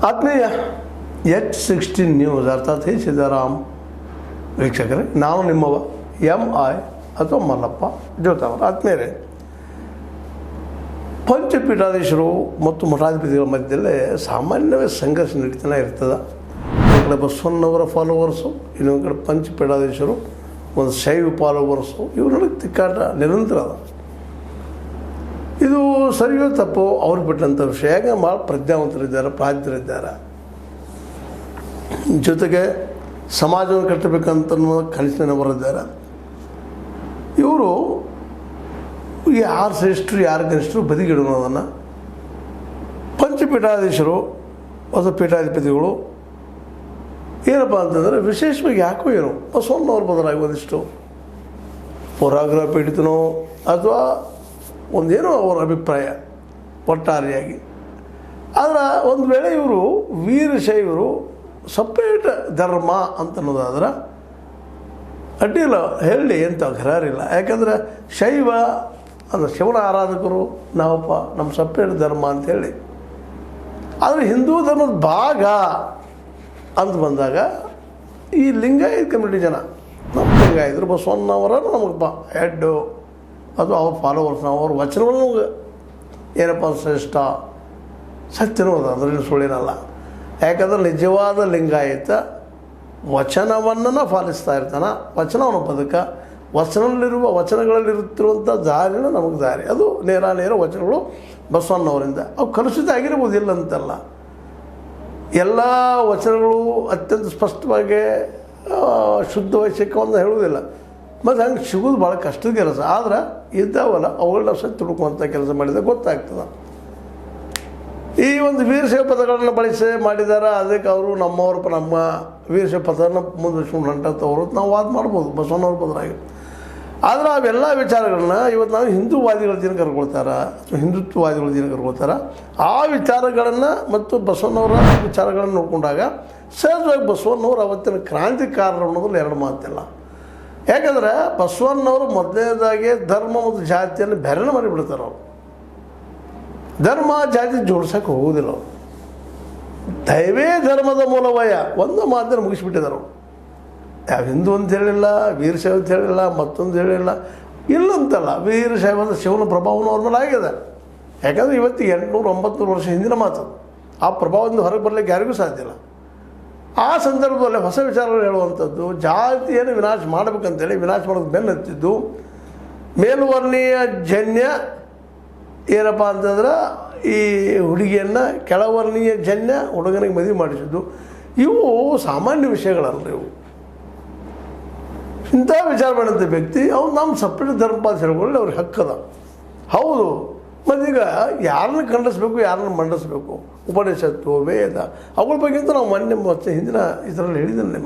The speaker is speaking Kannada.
ಆತ್ಮೀಯ H16 ನ್ಯೂಸ್ ಅರ್ಥಾತ್ ಹೇ ಸಿದ್ದರಾಮ್ ವೀಕ್ಷಕರೇ, ನಾನು ನಿಮ್ಮವ MI ಅಥವಾ ಮಲ್ಲಪ್ಪ ಜೋತಾವರ. ಆತ್ಮೀಯರೇ, ಪಂಚಪೀಠಾಧೀಶರು ಮತ್ತು ಮಠಾಧಿಪತಿಗಳ ಮಧ್ಯದಲ್ಲೇ ಸಾಮಾನ್ಯವೇ ಸಂಘರ್ಷ ನಡೀತಾನೆ ಇರ್ತದೆ. ಒಂದು ಕಡೆ ಬಸವಣ್ಣವರ ಫಾಲೋವರ್ಸು, ಇನ್ನೊಂದು ಕಡೆ ಪಂಚಪೀಠಾಧೀಶರು, ಒಂದು ಶೈವ ಫಾಲೋವರ್ಸು, ಇವ್ರ ನಡುವೆ ತಿಕ್ಕಾಟ ನಿರಂತರ ಅದ. ಇದು ಸರಿಯೋ ತಪ್ಪು ಅವ್ರಿಗೆ ಬಿಟ್ಟಂಥ ವಿಷಯ. ಯಾಕೆ ಭಾಳ ಪ್ರಜ್ಞಾವಂತರಿದ್ದಾರೆ, ಪ್ರಾಜ್ಞರಿದ್ದಾರೆ, ಜೊತೆಗೆ ಸಮಾಜವನ್ನು ಕಟ್ಟಬೇಕಂತ ಕನಸಿನವರಿದ್ದಾರೆ. ಇವರು ಯಾರು ಶ್ರೇಷ್ಠರು ಯಾರು ಕನಿಷ್ಠರು ಬದಿಗಿಡೋದನ್ನು ಪಂಚಪೀಠಾಧೀಶರು ಹೊಸ ಪೀಠಾಧಿಪತಿಗಳು ಏನಪ್ಪ ಅಂತಂದರೆ ವಿಶೇಷವಾಗಿ ಯಾಕೋ ಏನೋ ಬಸವಣ್ಣವ್ರ ಬದಲಾಗಿ ಒಂದಿಷ್ಟು ಪೌರಾಗ್ರಹ ಪೀಡಿತನೋ ಅಥವಾ ಒಂದೇನೋ ಅವರ ಅಭಿಪ್ರಾಯ ಒಟ್ಟಾರೆಯಾಗಿ. ಆದರೆ ಒಂದು ವೇಳೆ ಇವರು ವೀರಶೈವರು ಸಪ್ರೇಟ್ ಧರ್ಮ ಅಂತ ಅನ್ನೋದಾದ್ರೆ ಅಡ್ಡಿಲ್ಲ, ಹೇಳಿ ಎಂತ ಖರಾರಿಲ್ಲ. ಯಾಕಂದರೆ ಶೈವ ಅಂದರೆ ಶಿವನ ಆರಾಧಕರು ನಾವಪ್ಪ, ನಮ್ಮ ಸಪ್ರೇಟ್ ಧರ್ಮ ಅಂಥೇಳಿ. ಆದರೆ ಹಿಂದೂ ಧರ್ಮದ ಭಾಗ ಅಂತ ಬಂದಾಗ ಈ ಲಿಂಗಾಯತ ಕಮ್ಯುನಿಟಿ ಜನ, ನಮ್ಮ ಲಿಂಗಾಯತರು ಬಸವಣ್ಣವರ ನಮಗೆ ಹೆಡ್ಡು, ಅದು ಅವ್ರ ಫಾಲೋವರ್ಸ್, ನಾವು ಅವ್ರ ವಚನಗಳು ನಮಗೆ ಏನಪ್ಪ ಶ್ರೇಷ್ಠ ಸತ್ಯನೂ ಅದ, ಅದರಲ್ಲಿ ಸುಳ್ಳಿನಲ್ಲ. ಯಾಕಂದ್ರೆ ನಿಜವಾದ ಲಿಂಗಾಯತ ವಚನವನ್ನು ಪಾಲಿಸ್ತಾ ಇರ್ತಾನೆ, ವಚನವನ್ನು ಬದುಕ, ವಚನಗಳಲ್ಲಿರುತ್ತಿರುವಂಥ ದಾರಿನ ನಮಗೆ ದಾರಿ, ಅದು ನೇರ ವಚನಗಳು ಬಸವಣ್ಣವರಿಂದ. ಅವು ಕಲುಷಿತ ಆಗಿರ್ಬೋದಿಲ್ಲ ಅಂತಲ್ಲ, ಎಲ್ಲ ವಚನಗಳು ಅತ್ಯಂತ ಸ್ಪಷ್ಟವಾಗಿ ಶುದ್ಧವಾಗಿ ಸಿಕ್ಕವಂತ ಹೇಳುವುದಿಲ್ಲ. ಮತ್ತು ಹಂಗೆ ಸಿಗೋದು ಭಾಳ ಕಷ್ಟದ ಕೆಲಸ. ಆದ್ರೆ ಇದ್ದಾವಲ್ಲ ಅವುಗಳನ್ನ ಸತ್ತು ಹುಡುಕುವಂಥ ಕೆಲಸ ಮಾಡಿದಾಗ ಗೊತ್ತಾಗ್ತದೆ. ಈ ಒಂದು ವೀರಶೈವ ಪದಗಳನ್ನು ಬಳಸಿ ಮಾಡಿದ್ದಾರೆ, ಅದಕ್ಕೆ ಅವರು ನಮ್ಮ ವೀರಶೈವ ಪದವನ್ನು ಮುಂದುವರಿಸ್ಕೊಂಡು ಹೊಂಟಂಥವ್ರು ನಾವು ವಾದ ಮಾಡ್ಬೋದು ಬಸವಣ್ಣವ್ರ ಬದಲಾಗಿ. ಆದರೆ ಅವೆಲ್ಲ ವಿಚಾರಗಳನ್ನ ಇವತ್ತು ನಾವು ಹಿಂದೂವಾದಿಗಳ ದಿನ ಕರ್ಕೊಳ್ತಾರೆ, ಹಿಂದುತ್ವವಾದಿಗಳ ದಿನ ಕರ್ಕೊಳ್ತಾರೆ. ಆ ವಿಚಾರಗಳನ್ನು ಮತ್ತು ಬಸವಣ್ಣವರ ವಿಚಾರಗಳನ್ನು ನೋಡಿಕೊಂಡಾಗ ಸಹಜವಾಗಿ ಬಸವಣ್ಣವ್ರು ಅವತ್ತಿನ ಕ್ರಾಂತಿಕಾರರು ಅನ್ನೋದ್ರಲ್ಲಿ ಎರಡು ಮಾತಿಲ್ಲ. ಯಾಕಂದರೆ ಬಸವಣ್ಣವರು ಮೊದಲನೇದಾಗಿ ಧರ್ಮ ಮತ್ತು ಜಾತಿಯನ್ನು ಬೆರಳು ಮಾಡಿಬಿಡ್ತಾರೆ. ಅವರು ಧರ್ಮ ಜಾತಿ ಜೋಡ್ಸೋಕೆ ಹೋಗೋದಿಲ್ಲ. ಅವರು ದೈವೇ ಧರ್ಮದ ಮೂಲವಯ ಒಂದು ಮಾತನ್ನು ಮುಗಿಸ್ಬಿಟ್ಟಿದ್ದಾರೆ. ಅವರು ಯಾವ ಹಿಂದೂ ಅಂತ ಹೇಳಿಲ್ಲ, ವೀರಶೈವ ಅಂತ ಹೇಳಿಲ್ಲ, ಮತ್ತೊಂದು ಹೇಳಿಲ್ಲ, ಇಲ್ಲಂತಲ್ಲ. ವೀರಶೈವ ಅಂದರೆ ಶಿವನ ಪ್ರಭಾವನೂ ಅವ್ರ ಮೇಲೆ ಆಗಿದೆ. ಯಾಕಂದರೆ ಇವತ್ತು 800-900 ವರ್ಷ ಹಿಂದಿನ ಮಾತು. ಆ ಪ್ರಭಾವದಿಂದ ಹೊರಗೆ ಬರಲಿಕ್ಕೆ ಯಾರಿಗೂ ಸಾಧ್ಯ ಇಲ್ಲ. ಆ ಸಂದರ್ಭದಲ್ಲಿ ಹೊಸ ವಿಚಾರಗಳು ಹೇಳುವಂಥದ್ದು, ಜಾತಿಯನ್ನು ವಿನಾಶ ಮಾಡಬೇಕಂತೇಳಿ ವಿನಾಶ ಮಾಡೋದು ಬೆನ್ನು ಹತ್ತಿದ್ದು, ಮೇಲ್ವರ್ಣೀಯ ಜನ್ಯ ಏನಪ್ಪ ಅಂತಂದ್ರೆ ಈ ಹುಡುಗಿಯನ್ನು ಕೆಳವರ್ಣೀಯ ಜನ್ಯ ಹುಡುಗನಿಗೆ ಮದುವೆ ಮಾಡಿಸಿದ್ದು, ಇವು ಸಾಮಾನ್ಯ ವಿಷಯಗಳಲ್ಲ. ಇವು ಇಂಥ ವಿಚಾರ ಮಾಡೋಂಥ ವ್ಯಕ್ತಿ ಅವ್ರು ನಮ್ಮ ಸಪ್ರೇಟ್ ಧರ್ಮ ಅಂತ ಹೇಳ್ಕೊಳ್ಳಿ ಅವ್ರಿಗೆ ಹಕ್ಕದ. ಹೌದು, ಮತ್ತೀಗ ಯಾರನ್ನ ಖಂಡಿಸ್ಬೇಕು, ಯಾರನ್ನ ಮಂಡಿಸ್ಬೇಕು, ಉಪನಿಷತ್ತು ವೇದ ಅವುಗಳ ಬಗ್ಗೆ ನಾವು ಮೊನ್ನೆ ಹಿಂದಿನ ಇದರಲ್ಲಿ ಹೇಳಿದ್ದೀನಿ ನಿಮ್ಮ